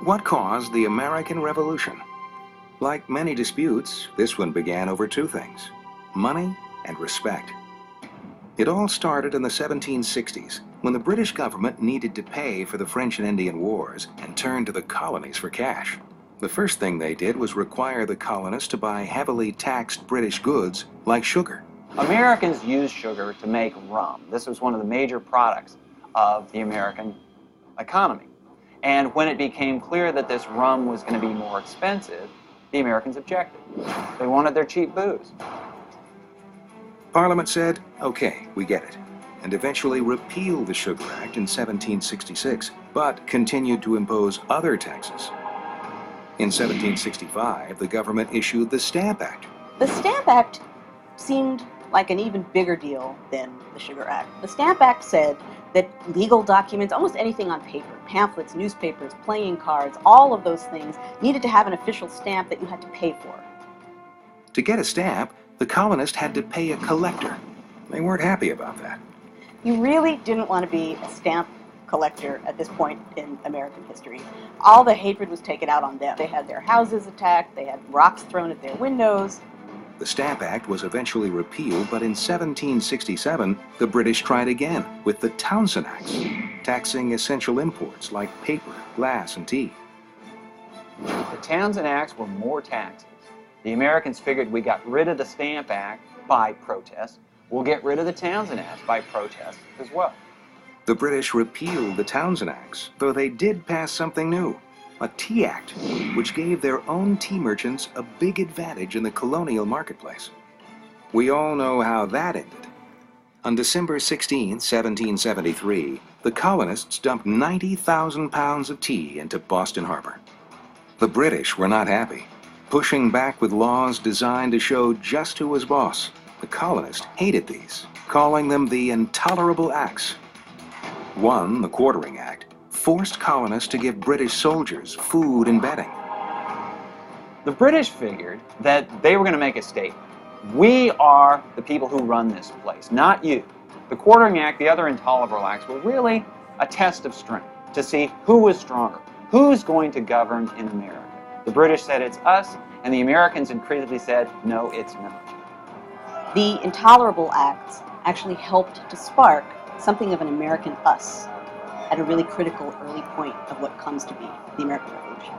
What caused the American Revolution? Like many disputes, this one began over two things: money and respect. It all started in the 1760s, when the British government needed to pay for the French and Indian Wars and turned to the colonies for cash. The first thing they did was require the colonists to buy heavily taxed British goods like sugar. Americans used sugar to make rum. This was one of the major products of the American economy. And when it became clear that this rum was going to be more expensive, the Americans objected. They wanted their cheap booze. Parliament said, okay, we get it, and eventually repealed the Sugar Act in 1766, but continued to impose other taxes. In 1765, the government issued the Stamp Act. The Stamp Act seemed like an even bigger deal than the Sugar Act. The Stamp Act said that legal documents, almost anything on paper, pamphlets, newspapers, playing cards, all of those things needed to have an official stamp that you had to pay for. To get a stamp, the colonists had to pay a collector. They weren't happy about that. You really didn't want to be a stamp collector at this point in American history. All the hatred was taken out on them. They had their houses attacked, they had rocks thrown at their windows. The Stamp Act was eventually repealed, but in 1767, the British tried again with the Townshend Acts, taxing essential imports like paper, glass, and tea. The Townshend Acts were more taxes. The Americans figured we got rid of the Stamp Act by protest. We'll get rid of the Townshend Acts by protest as well. The British repealed the Townshend Acts, though they did pass something new, a Tea Act, which gave their own tea merchants a big advantage in the colonial marketplace. We all know how that ended. On December 16, 1773, the colonists dumped 90,000 pounds of tea into Boston Harbor. The British were not happy, pushing back with laws designed to show just who was boss. The colonists hated these, calling them the Intolerable Acts. One, the Quartering Act, forced colonists to give British soldiers food and bedding. The British figured that they were going to make a statement. We are the people who run this place, not you. The Quartering Act, the other Intolerable Acts, were really a test of strength to see who was stronger, who's going to govern in America. The British said it's us, and the Americans increasingly said, no, it's not. The Intolerable Acts actually helped to spark something of an American us at a really critical early point of what comes to be the American Revolution.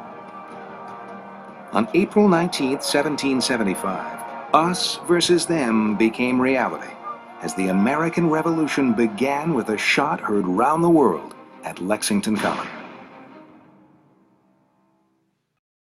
On April 19, 1775, us versus them became reality as the American Revolution began with a shot heard round the world at Lexington Common.